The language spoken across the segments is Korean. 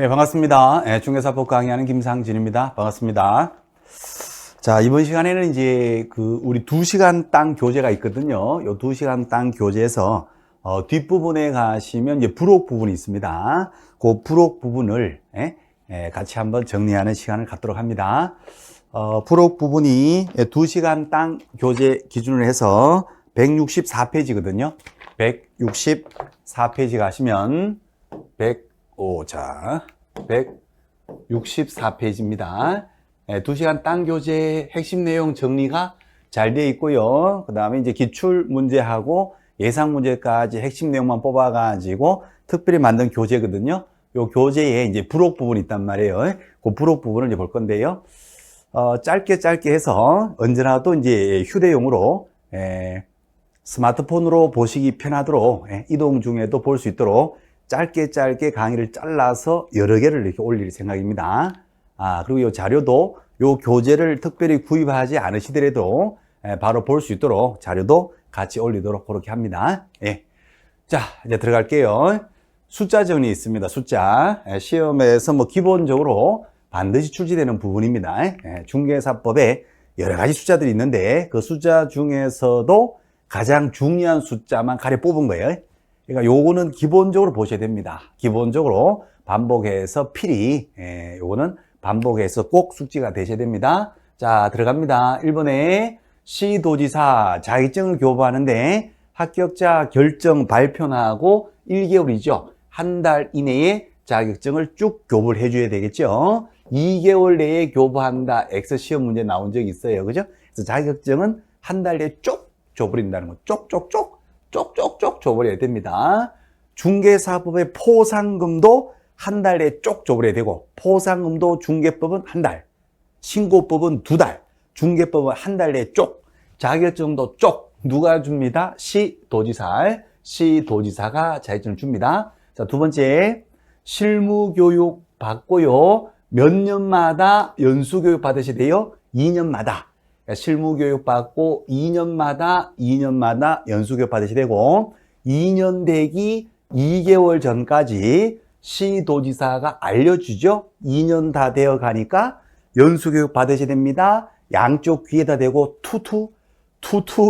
네, 반갑습니다. 네, 중개사법 강의하는 김상진입니다. 반갑습니다. 자, 이번 시간에는 이제 우리 2시간 땅 교재가 있거든요. 요 2시간 땅 교재에서 뒷부분에 가시면 이제 부록 부분이 있습니다. 그 부록 부분을 같이 한번 정리하는 시간을 갖도록 합니다. 부록 부분이 2시간 땅 교재 기준으로 해서 164페이지거든요. 164페이지 가시면 164페이지입니다. 2시간 땅 교재 핵심 내용 정리가 잘 되어 있고요. 그 다음에 이제 기출 문제하고 예상 문제까지 핵심 내용만 뽑아가지고 특별히 만든 교재거든요. 요 교재에 이제 부록 부분이 있단 말이에요. 그 부록 부분을 이제 볼 건데요. 짧게 해서 언제나도 이제 휴대용으로 스마트폰으로 보시기 편하도록 이동 중에도 볼 수 있도록 짧게 강의를 잘라서 여러 개를 이렇게 올릴 생각입니다. 그리고 이 자료도 이 교재를 특별히 구입하지 않으시더라도 바로 볼 수 있도록 자료도 같이 올리도록 그렇게 합니다. 자, 이제 들어갈게요. 숫자 정리 있습니다. 숫자. 시험에서 기본적으로 반드시 출제되는 부분입니다. 중개사법에 여러 가지 숫자들이 있는데 그 숫자 중에서도 가장 중요한 숫자만 가려 뽑은 거예요. 그러니까 요거는 기본적으로 보셔야 됩니다. 기본적으로 반복해서 필히 요거는 반복해서 꼭 숙지가 되셔야 됩니다. 자, 들어갑니다. 1번에 시도지사 자격증을 교부하는데 합격자 결정 발표하고 1개월이죠. 한 달 이내에 자격증을 쭉 교부를 해줘야 되겠죠. 2개월 내에 교부한다. X 시험 문제 나온 적이 있어요. 그죠? 그래서 자격증은 한 달 내에 쭉 줘버린다는 거. 쪽쪽 줘버려야 됩니다. 중개사법의 포상금도 한 달 내에 쭉 줘버려야 되고, 포상금도 중개법은 한 달, 신고법은 2달, 중개법은 한 달 내에 쭉, 자격증도 쭉. 누가 줍니다? 시도지사가 자격증을 줍니다. 자, 두 번째, 실무교육 받고요. 몇 년마다 연수교육 받으셔야 돼요? 2년마다. 실무교육 받고 2년마다 연수교육 받으셔야 되고 2년 되기 2개월 전까지 시도지사가 알려주죠. 2년 다 되어 가니까 연수교육 받으셔야 됩니다. 양쪽 귀에다 대고 투투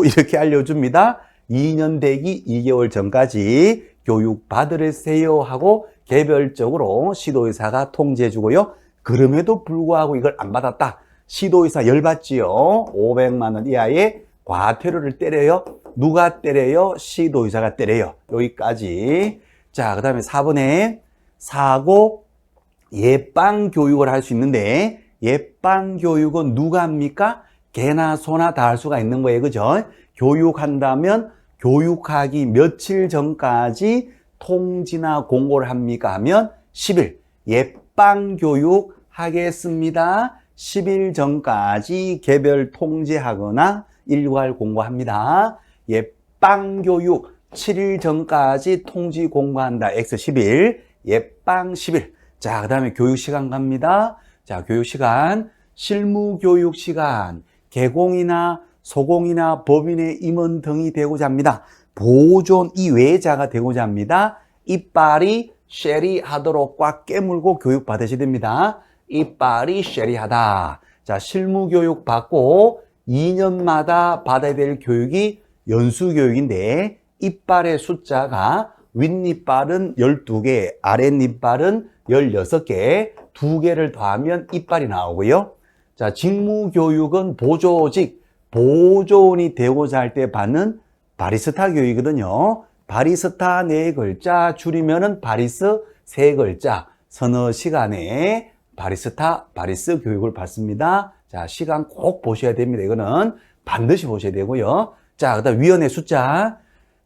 이렇게 알려줍니다. 2년 되기 2개월 전까지 교육 받으세요 하고 개별적으로 시도지사가 통지해 주고요. 그럼에도 불구하고 이걸 안 받았다. 시도지사 열받지요. 500만 원 이하의 과태료를 때려요. 누가 때려요? 시도지사가 때려요. 여기까지. 자, 그 다음에 4번에 사고 예방 교육을 할 수 있는데 예방 교육은 누가 합니까? 개나 소나 다 할 수가 있는 거예요. 그죠? 교육한다면 교육하기 며칠 전까지 통지나 공고를 합니까? 하면 10일 예방 교육 하겠습니다. 10일 전까지 개별 통지하거나 일괄 공고합니다. 예방교육 7일 전까지 통지 공고한다. X 10일, 예방 10일. 자, 그 다음에 교육시간 갑니다. 자, 교육시간, 실무교육시간, 개공이나 소공이나 법인의 임원 등이 되고자 합니다. 보존 이외자가 되고자 합니다. 이빨이 쉐리하도록 꽉 깨물고 교육받으셔야 됩니다. 이빨이 쉐리하다. 자, 실무교육 받고 2년마다 받아야 될 교육이 연수교육인데 이빨의 숫자가 윗니빨은 12개, 아랫니빨은 16개, 2개를 더하면 이빨이 나오고요. 자, 직무교육은 보조직, 보조원이 되고자 할 때 받는 바리스타 교육이거든요. 바리스타 4글자 줄이면은 바리스 3글자, 서너 시간에 바리스 교육을 받습니다. 자, 시간 꼭 보셔야 됩니다. 이거는 반드시 보셔야 되고요. 자, 그 다음 위원회 숫자.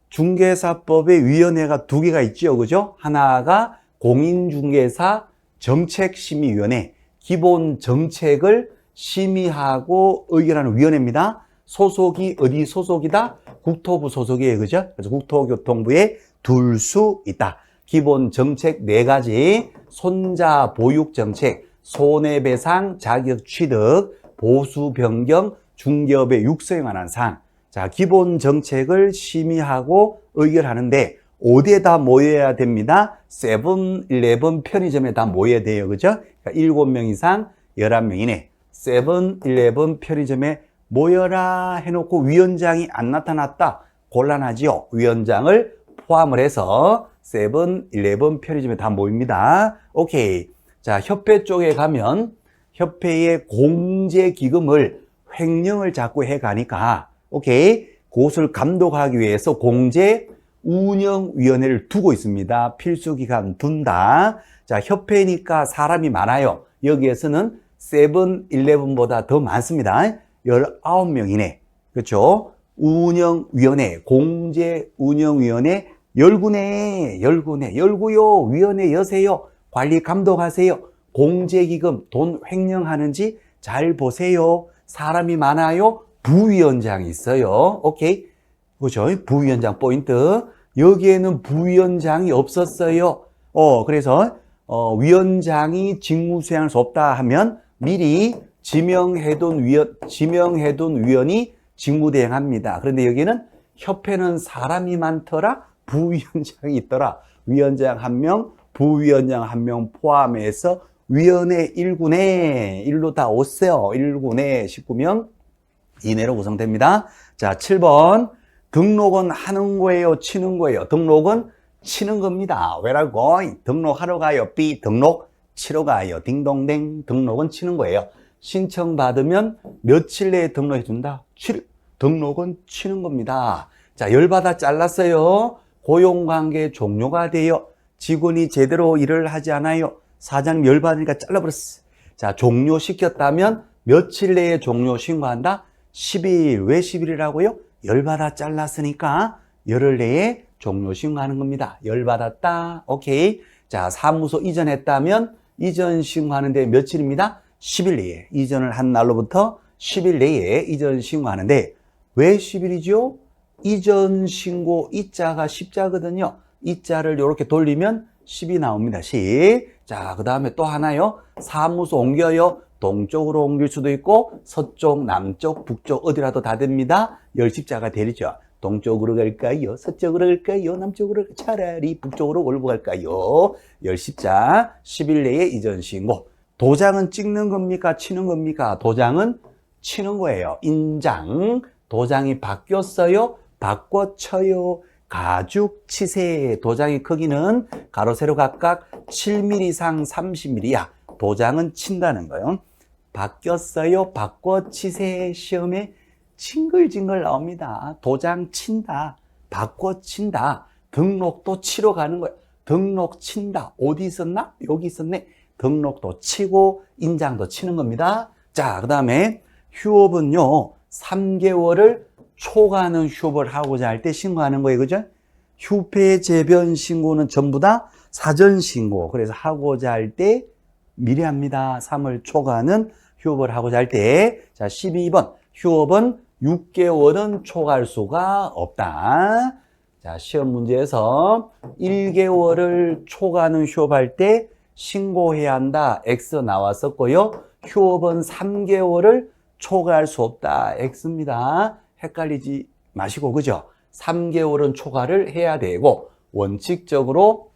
중개사법에 위원회가 2개가 있죠. 그죠? 하나가 공인중개사 정책심의위원회. 기본 정책을 심의하고 의결하는 위원회입니다. 소속이 어디 소속이다? 국토부 소속이에요. 그죠? 그래서 국토교통부에 둘 수 있다. 기본 정책 4가지. 손자 보육 정책, 손해배상, 자격 취득, 보수 변경, 중개업의 육성에 관한 사항. 자, 기본 정책을 심의하고 의결하는데 어디에 다 모여야 됩니다. 세븐일레븐 편의점에 다 모여야 돼요. 그죠? 그러니까 7명 이상 11명 이내 세븐일레븐 편의점에 모여라 해놓고 위원장이 안 나타났다. 곤란하지요. 위원장을 포함을 해서 세븐일레븐 편의점에 다 모입니다. 오케이. 자, 협회 쪽에 가면 협회의 공제기금을 횡령을 자꾸 해가니까 오케이. 그것을 감독하기 위해서 공제 운영위원회를 두고 있습니다. 필수기간 둔다. 자, 협회니까 사람이 많아요. 여기에서는 세븐일레븐보다 더 많습니다. 19명이네. 그렇죠? 운영위원회, 공제운영위원회 열구네. 열구요. 위원회 여세요. 관리 감독하세요. 공제기금 돈 횡령하는지 잘 보세요. 사람이 많아요. 부위원장이 있어요. 오케이. 그렇죠? 부위원장 포인트. 여기에는 부위원장이 없었어요. 그래서 위원장이 직무 수행할 수 없다 하면 미리 지명해둔 위원이 직무 대행합니다. 그런데 여기는 협회는 사람이 많더라. 부위원장이 있더라. 위원장 1명, 부위원장 1명 포함해서 위원회 1군에 1로 다 오세요. 1군에 19명 이내로 구성됩니다. 자, 7번. 등록은 하는 거예요? 치는 거예요? 등록은 치는 겁니다. Where are going? 등록하러 가요. B. 등록 치러 가요. 딩동댕. 등록은 치는 거예요. 신청받으면 며칠 내에 등록해 준다. 7일. 등록은 치는 겁니다. 자, 열받아 잘랐어요. 고용관계 종료가 돼요. 직원이 제대로 일을 하지 않아요. 사장님 열받으니까 잘라버렸어. 자, 종료시켰다면 며칠 내에 종료 신고한다? 10일. 왜 10일이라고요? 열받아 잘랐으니까 열흘 내에 종료 신고하는 겁니다. 열받았다. 오케이. 자, 사무소 이전했다면 이전 신고하는데 며칠입니다? 10일 내에. 이전을 한 날로부터 10일 내에 이전 신고하는데 왜 10일이죠? 이전 신고 이자가 10자거든요. 이자를 이렇게 돌리면 10이 나옵니다. 10. 자, 그 다음에 또 하나요. 사무소 옮겨요. 동쪽으로 옮길 수도 있고 서쪽, 남쪽, 북쪽 어디라도 다 됩니다. 열십자가 되리죠. 동쪽으로 갈까요? 서쪽으로 갈까요? 남쪽으로 차라리 북쪽으로 올고 갈까요? 열십자 10일 내에 이전 신고. 도장은 찍는 겁니까? 치는 겁니까? 도장은 치는 거예요. 인장. 도장이 바뀌었어요? 바꿔쳐요. 가죽 치세. 도장의 크기는 가로 세로 각각 7mm 이상 30mm야. 도장은 친다는 거예요. 바뀌었어요. 바꿔 치세. 시험에 징글징글 나옵니다. 도장 친다. 바꿔 친다. 등록도 치러 가는 거예요. 등록 친다. 어디 있었나? 여기 있었네. 등록도 치고 인장도 치는 겁니다. 자, 그 다음에 휴업은요. 3개월을 초과하는 휴업을 하고자 할 때 신고하는 거예요. 그죠? 휴폐 재변 신고는 전부 다 사전 신고. 그래서 하고자 할 때 미리 합니다. 3월 초과하는 휴업을 하고자 할 때. 자, 12번. 휴업은 6개월은 초과할 수가 없다. 자, 시험 문제에서 1개월을 초과하는 휴업할 때 신고해야 한다. X 나왔었고요. 휴업은 3개월을 초과할 수 없다. X입니다. 헷갈리지 마시고, 그죠? 3개월은 초과를 해야 되고, 원칙적으로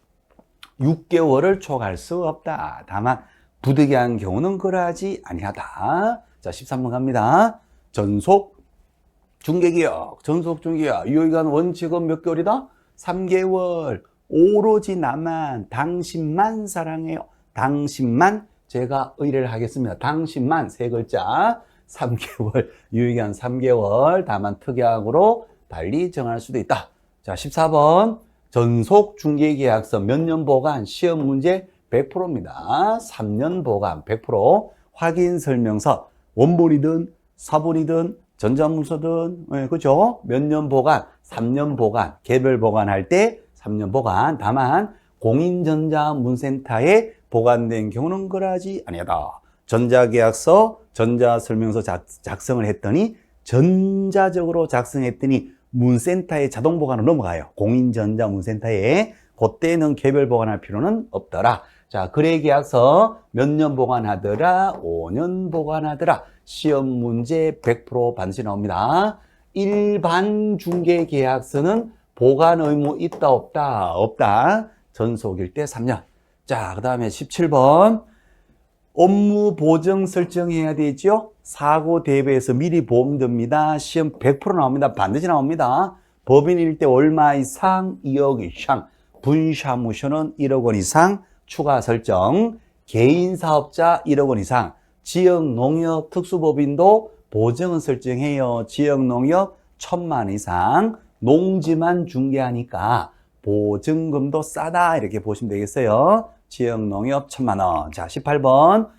6개월을 초과할 수 없다. 다만, 부득이한 경우는 그러하지 아니하다. 자, 13번 갑니다. 전속 중개기업, 전속 중개기업. 유효기간 원칙은 몇 개월이다? 3개월. 오로지 나만, 당신만 사랑해요. 당신만 제가 의뢰를 하겠습니다. 당신만 세 글자. 3개월, 유효기간 3개월. 다만 특약으로 달리 정할 수도 있다. 자, 14번. 전속 중개계약서 몇 년 보관? 시험 문제 100%입니다. 3년 보관 100%. 확인 설명서 원본이든 사본이든 전자문서든, 그죠? 몇 년 보관? 3년 보관. 개별 보관할 때 3년 보관. 다만 공인전자문센터에 보관된 경우는 그러하지 아니하다. 전자계약서, 전자설명서 작성을 했더니 전자적으로 작성했더니 문센터에 자동 보관으로 넘어가요. 공인전자문센터에. 그때는 개별 보관할 필요는 없더라. 자, 거래계약서 몇 년 보관하더라? 5년 보관하더라. 시험 문제 100% 반드시 나옵니다. 일반 중개계약서는 보관 의무 있다 없다? 없다. 전속일 때 3년. 자, 그 다음에 17번. 업무 보정 설정해야 되죠. 사고 대비해서 미리 보험 듭니다. 시험 100% 나옵니다. 반드시 나옵니다. 법인일 때 얼마 이상? 2억 이상. 분사무소는 1억 원 이상. 추가 설정. 개인 사업자 1억 원 이상. 지역 농협 특수법인도 보정은 설정해요. 지역 농협 1,000만 이상. 농지만 중개하니까 보증금도 싸다 이렇게 보시면 되겠어요. 지역 농협 1,000만 원. 자, 18번.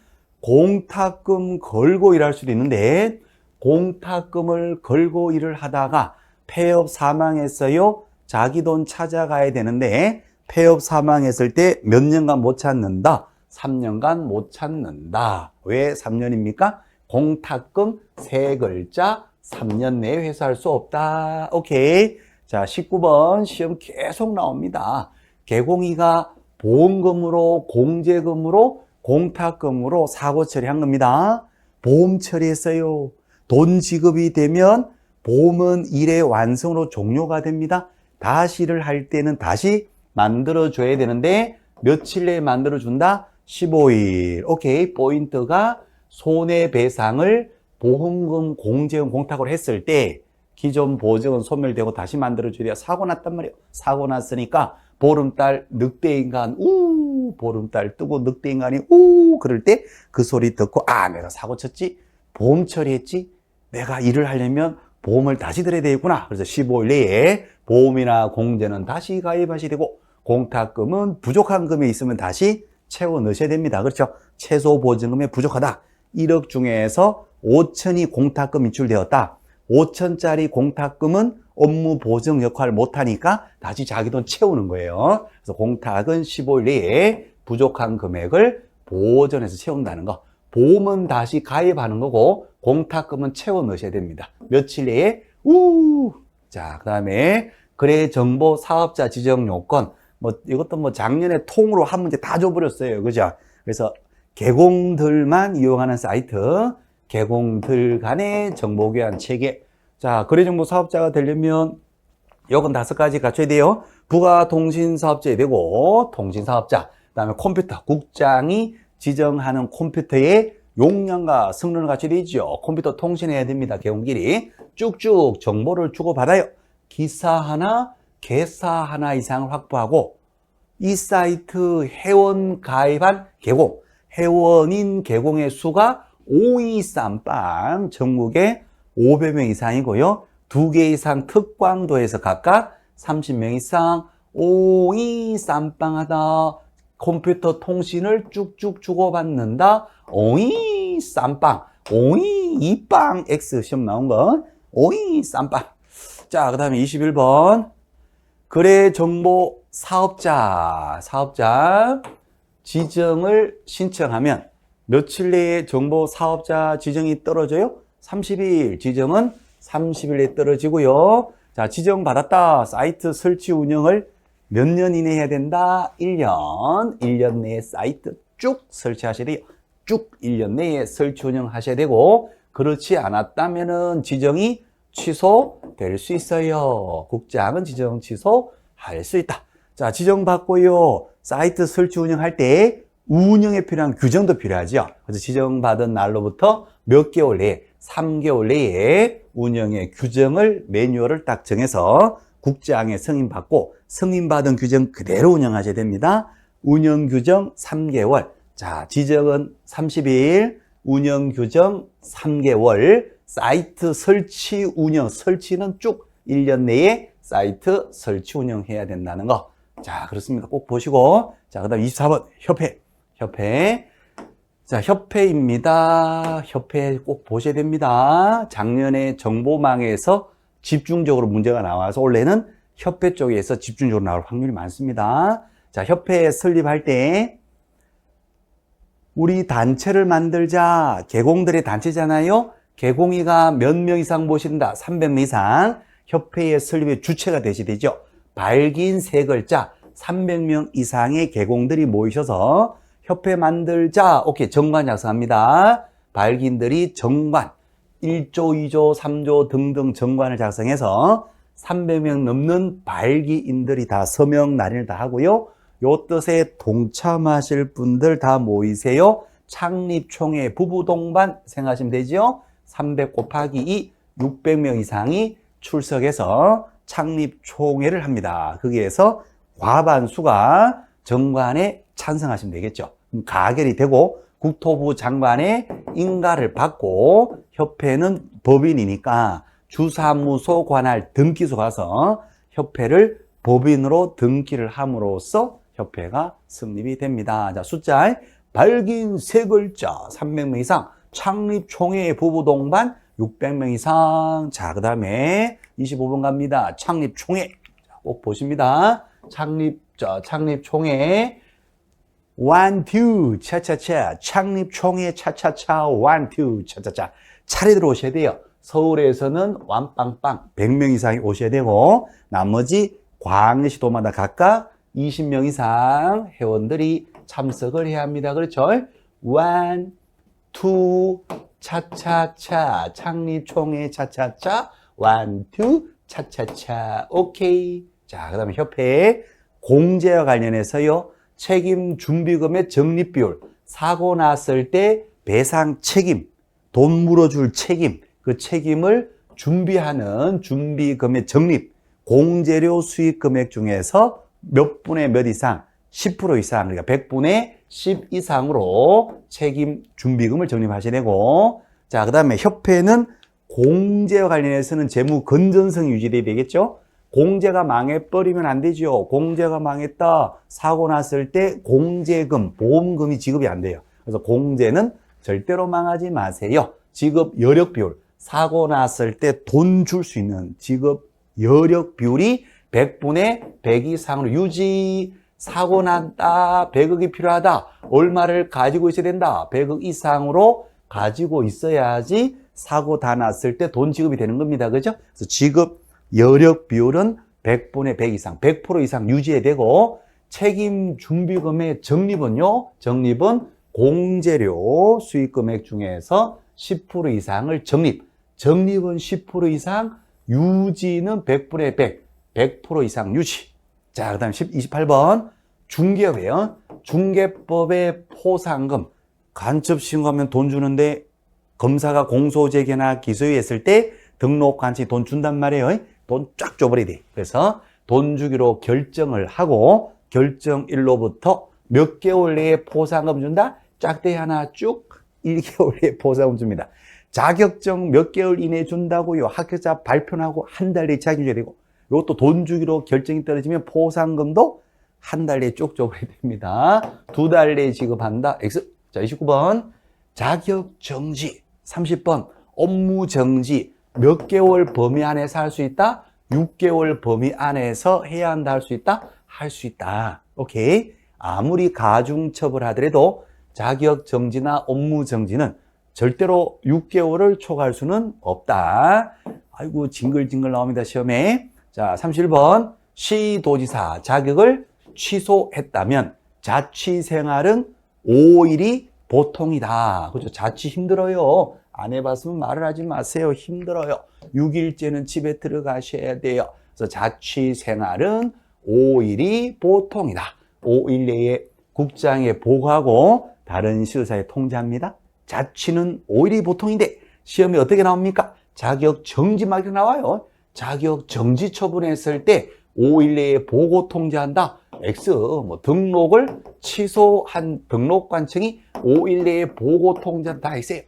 공탁금 걸고 일할 수도 있는데 공탁금을 걸고 일을 하다가 폐업 사망했어요. 자기 돈 찾아가야 되는데 폐업 사망했을 때 몇 년간 못 찾는다. 3년간 못 찾는다. 왜 3년입니까? 공탁금 세 글자 3년 내에 회수할 수 없다. 오케이. 자, 19번 시험 계속 나옵니다. 개공이가 보험금으로 공제금으로 공탁금으로 사고 처리한 겁니다. 보험 처리했어요. 돈 지급이 되면 보험은 일의 완성으로 종료가 됩니다. 다시 일을 할 때는 다시 만들어줘야 되는데 며칠 내에 만들어준다? 15일. 오케이. 포인트가 손해배상을 보험금, 공제금, 공탁으로 했을 때 기존 보증은 소멸되고 다시 만들어줘야 돼요. 사고 났단 말이에요. 사고 났으니까 보름달 늑대인간 보름달 뜨고 늑대인간이 그럴 때 그 소리 듣고 내가 사고 쳤지, 보험 처리했지, 내가 일을 하려면 보험을 다시 들어야 되겠구나. 그래서 15일 내에 보험이나 공제는 다시 가입하셔야 되고 공탁금은 부족한 금이 있으면 다시 채워 넣으셔야 됩니다. 그렇죠? 최소 보증금이 부족하다. 1억 중에서 5천이 공탁금 인출되었다. 5천짜리 공탁금은 업무 보증 역할을 못하니까 다시 자기 돈 채우는 거예요. 그래서 공탁은 15일 내에 부족한 금액을 보전해서 채운다는 거. 보험은 다시 가입하는 거고 공탁금은 채워 넣으셔야 됩니다. 며칠 내에 자, 그 다음에 거래 정보 사업자 지정 요건. 이것도 작년에 통으로 한 문제 다 줘버렸어요. 그죠? 그래서 개공들만 이용하는 사이트, 개공들 간의 정보 교환 체계. 자, 거래정보 사업자가 되려면 요건 5가지 갖춰야 돼요. 부가통신사업자야 되고, 통신사업자. 그 다음에 컴퓨터, 국장이 지정하는 컴퓨터의 용량과 성능을 갖춰야 되죠. 컴퓨터 통신해야 됩니다. 개공끼리. 쭉쭉 정보를 주고받아요. 기사 하나, 개사 하나 이상을 확보하고, 이 사이트 회원 가입한 개공, 회원인 개공의 수가 52쌈빵, 전국에 500명 이상이고요. 2개 이상 특광도에서 각각 30명 이상 52쌈빵하다. 컴퓨터 통신을 쭉쭉 주고받는다. 52쌈빵, 52빵 X 시험 나온 거 52쌈빵. 자, 그 다음에 21번 거래정보 사업자 지정을 신청하면 며칠 내에 정보 사업자 지정이 떨어져요? 30일. 지정은 30일 내에 떨어지고요. 자, 지정받았다. 사이트 설치 운영을 몇 년 이내에 해야 된다? 1년. 1년 내에 사이트 쭉 설치하셔야 돼요. 쭉 1년 내에 설치 운영하셔야 되고, 그렇지 않았다면은 지정이 취소될 수 있어요. 국장은 지정 취소할 수 있다. 자, 지정받고요. 사이트 설치 운영할 때 운영에 필요한 규정도 필요하죠. 그래서 지정받은 날로부터 몇 개월 내에, 3개월 내에 운영의 규정을, 매뉴얼을 딱 정해서 국장의 승인받고 승인받은 규정 그대로 운영하셔야 됩니다. 운영 규정 3개월. 자, 지정은 30일, 운영 규정 3개월, 사이트 설치 운영, 설치는 쭉 1년 내에 사이트 설치 운영해야 된다는 거. 자, 그렇습니다. 꼭 보시고. 자, 그 다음 24번 협회. 자, 협회입니다. 협회 꼭 보셔야 됩니다. 작년에 정보망에서 집중적으로 문제가 나와서 올해는 협회 쪽에서 집중적으로 나올 확률이 많습니다. 자, 협회 설립할 때 우리 단체를 만들자. 개공들의 단체잖아요. 개공이가 몇 명 이상 모신다. 300명 이상. 협회의 설립의 주체가 되셔야 되죠. 발기인 세 글자 300명 이상의 개공들이 모이셔서 협회 만들자. 오케이, 정관 작성합니다. 발기인들이 정관 1조, 2조, 3조 등등 정관을 작성해서 300명 넘는 발기인들이 다 서명 날인을 다 하고요. 요 뜻에 동참하실 분들 다 모이세요. 창립총회 부부동반 생각하시면 되죠. 300 곱하기 2, 600명 이상이 출석해서 창립총회를 합니다. 거기에서 과반수가 정관에 찬성하시면 되겠죠. 가결이 되고 국토부 장관의 인가를 받고 협회는 법인이니까 주사무소 관할 등기소 가서 협회를 법인으로 등기를 함으로써 협회가 성립이 됩니다. 자, 숫자 발기인 세 글자 300명 이상, 창립총회 부부동반 600명 이상. 자, 그 다음에 25번 갑니다. 창립총회. 꼭 보십니다. 창립총회. 1, 2, 차차차. 창립총회 차차차. 1, 2, 차차차. 차례 들어오셔야 돼요. 서울에서는 완빵빵 100명 이상이 오셔야 되고, 나머지 광역시도마다 각각 20명 이상 회원들이 참석을 해야 합니다. 그렇죠? 1, 2, 차차차. 창립총회 차차차. 1, 2, 차차차. 오케이. 자, 그 다음에 협회 공제와 관련해서요. 책임 준비금의 적립비율, 사고 났을 때 배상 책임, 돈 물어줄 책임, 그 책임을 준비하는 준비금의 적립, 공제료 수익 금액 중에서 몇 분의 몇 이상, 10% 이상, 그러니까 100분의 10 이상으로 책임 준비금을 적립하셔야 되고, 자, 그 다음에 협회는 공제와 관련해서는 재무 건전성이 유지돼야 되겠죠? 공제가 망해버리면 안 되죠. 공제가 망했다, 사고 났을 때 공제금, 보험금이 지급이 안 돼요. 그래서 공제는 절대로 망하지 마세요. 지급 여력 비율, 사고 났을 때 돈 줄 수 있는 지급 여력 비율이 100분의 100 이상으로 유지. 사고 났다, 100억이 필요하다, 얼마를 가지고 있어야 된다, 100억 이상으로 가지고 있어야지 사고 다 났을 때 돈 지급이 되는 겁니다. 그죠? 그래서 지급 여력 비율은 100분의 100 이상, 100% 이상 유지해야 되고, 책임 준비금의 적립은요, 적립은 공제료 수익 금액 중에서 10% 이상을 적립은 10% 이상, 유지는 100분의 100, 100% 이상 유지. 자, 그 다음 28번. 중개업이에요. 중개법의 포상금. 간첩 신고하면 돈 주는데 검사가 공소제기나 기소유예했을 때 등록관청이 돈 준단 말이에요. 돈 쫙 줘버려야 돼. 그래서 돈 주기로 결정을 하고 결정일로부터 몇 개월 내에 포상금 준다? 짝대 하나 쭉 1개월 내에 포상금 줍니다. 자격증 몇 개월 이내에 준다고요. 합격자 발표하고 한 달 내에 자격이 되고, 이것도 돈 주기로 결정이 떨어지면 포상금도 한 달 내에 쭉 줘버려야 됩니다. 2달 내에 지급한다. X. 자, 29번. 자격정지. 30번. 업무정지. 몇 개월 범위 안에서 할 수 있다? 6개월 범위 안에서 해야 한다 할 수 있다? 할 수 있다. 오케이. 아무리 가중처벌 하더라도 자격정지나 업무정지는 절대로 6개월을 초과할 수는 없다. 아이고, 징글징글 나옵니다, 시험에. 자, 31번. 시도지사 자격을 취소했다면 자취생활은 5일이 보통이다. 그렇죠? 자취 힘들어요. 안 해봤으면 말을 하지 마세요. 힘들어요. 6일째는 집에 들어가셔야 돼요. 그래서 자취생활은 5일이 보통이다. 5일 내에 국장에 보고하고 다른 시도사에 통지합니다. 자취는 5일이 보통인데 시험에 어떻게 나옵니까? 자격 정지막이 나와요. 자격 정지 처분했을 때 5일 내에 보고 통지한다. X. 등록을 취소한 등록관청이 5일 내에 보고 통지한다. X예요.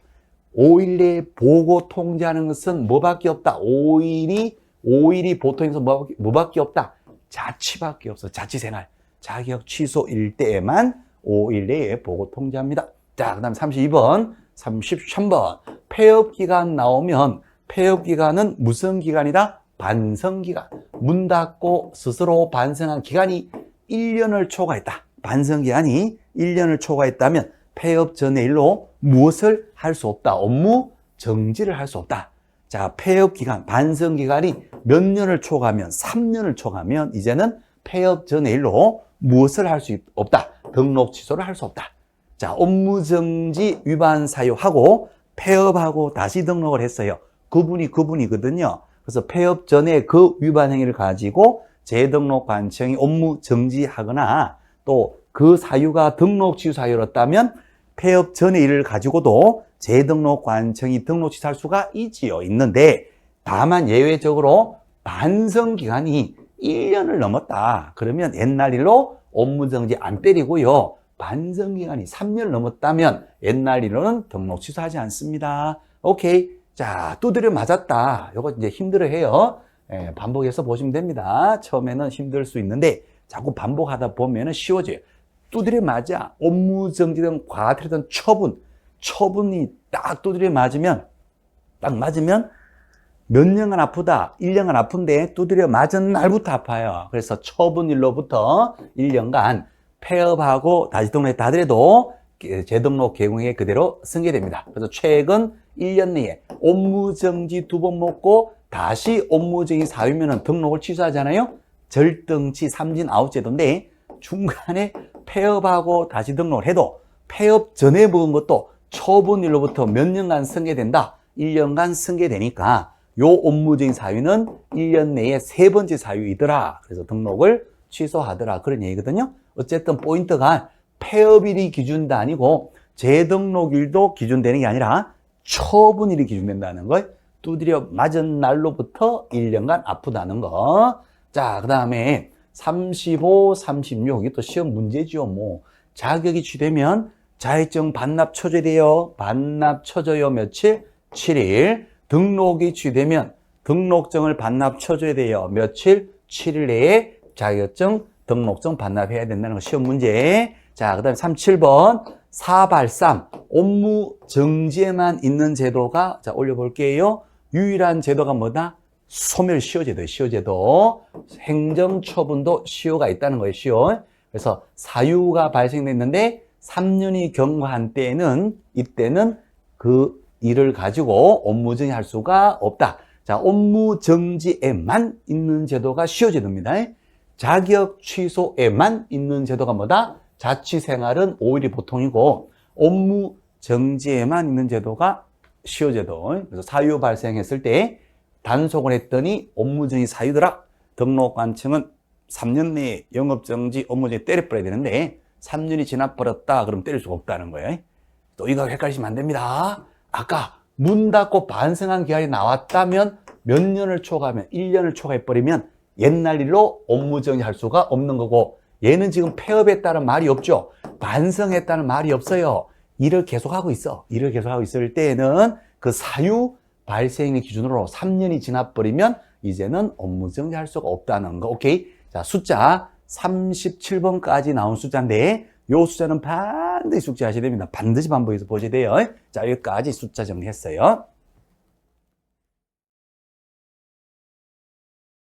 5일 내에 보고 통지하는 것은 뭐밖에 없다. 5일이 보통에서 뭐밖에 없다. 자취밖에 없어. 자취생활. 자격 취소일 때에만 5일 내에 보고 통지합니다. 자, 그 다음 32번, 33번. 폐업기간 나오면 폐업기간은 무슨 기간이다? 반성기간. 문 닫고 스스로 반성한 기간이 1년을 초과했다. 반성기간이 1년을 초과했다면 폐업 전해일로 무엇을 할 수 없다. 업무 정지를 할 수 없다. 자, 폐업기간, 반성기간이 몇 년을 초과하면 3년을 초과하면 이제는 폐업 전해일로 무엇을 할 수 없다. 등록 취소를 할 수 없다. 자, 업무정지 위반 사유하고 폐업하고 다시 등록을 했어요. 그분이거든요. 그래서 폐업 전에 그 위반 행위를 가지고 재등록 관청이 업무 정지하거나 또 그 사유가 등록 취소 사유였다면 폐업 전의 일을 가지고도 재등록 관청이 등록 취소할 수가 있는데 다만 예외적으로 반성 기간이 1년을 넘었다. 그러면 옛날 일로 업무 정지 안 때리고요. 반성 기간이 3년을 넘었다면 옛날 일로는 등록 취소하지 않습니다. 오케이. 자, 두드려 맞았다. 이거 이제 힘들어해요. 반복해서 보시면 됩니다. 처음에는 힘들 수 있는데 자꾸 반복하다 보면 쉬워져요. 두드려 맞아 업무 정지든 과태료든 처분이 딱 두드려 맞으면 몇 년간 아프다, 1년간 아픈데 두드려 맞은 날부터 아파요. 그래서 처분일로부터 1년간 폐업하고 다시 등록했다 하더라도 재등록 개공에 그대로 승계됩니다. 그래서 최근 1년 내에 업무정지 2번 먹고 다시 업무정지 사유면은 등록을 취소하잖아요. 절등치 3진 아웃제도인데 중간에 폐업하고 다시 등록을 해도 폐업 전에 먹은 것도 처분일로부터 몇 년간 승계된다. 1년간 승계되니까 요 업무적인 사유는 1년 내에 3번째 사유이더라. 그래서 등록을 취소하더라. 그런 얘기거든요. 어쨌든 포인트가 폐업일이 기준도 아니고 재등록일도 기준되는 게 아니라 처분일이 기준된다는 거. 두드려 맞은 날로부터 1년간 아프다는 거. 자, 그 다음에 35, 36. 이게 또 시험 문제죠. 뭐 자격이 취되면 자격증 반납 처리돼요. 반납 처져요. 며칠? 7일. 등록이 취되면 등록증을 반납 쳐줘야 돼요. 며칠? 7일 내에 자격증, 등록증 반납해야 된다는 거 시험 문제. 자, 그 다음에 37번. 483. 업무 정지에만 있는 제도가, 자, 올려볼게요. 유일한 제도가 뭐다? 소멸시효제도예요. 시효제도. 행정처분도 시효가 있다는 거예요. 시효. 그래서 사유가 발생됐는데 3년이 경과한 때에는 이때는 그 일을 가지고 업무 정지할 수가 없다. 자, 업무 정지에만 있는 제도가 시효제도입니다. 자격 취소에만 있는 제도가 뭐다? 자취생활은 5일이 보통이고 업무 정지에만 있는 제도가 시효제도. 그래서 사유 발생했을 때 단속을 했더니 업무 정지 사유더라. 등록관청은 3년 내에 영업정지, 업무 정지 때려버려야 되는데 3년이 지나버렸다. 그럼 때릴 수가 없다는 거예요. 또 이거 헷갈리시면 안 됩니다. 아까 문 닫고 반성한 기한이 나왔다면 몇 년을 초과하면 1년을 초과해버리면 옛날 일로 업무 정지할 수가 없는 거고 얘는 지금 폐업했다는 말이 없죠. 반성했다는 말이 없어요. 일을 계속하고 있어. 일을 계속하고 있을 때에는 그 사유 발생의 기준으로 3년이 지나버리면 이제는 업무 정지할 수가 없다는 거. 오케이? 자, 숫자 37번까지 나온 숫자인데 요 숫자는 반드시 숙지하셔야 됩니다. 반드시 반복해서 보셔야 돼요. 자, 여기까지 숫자 정리했어요.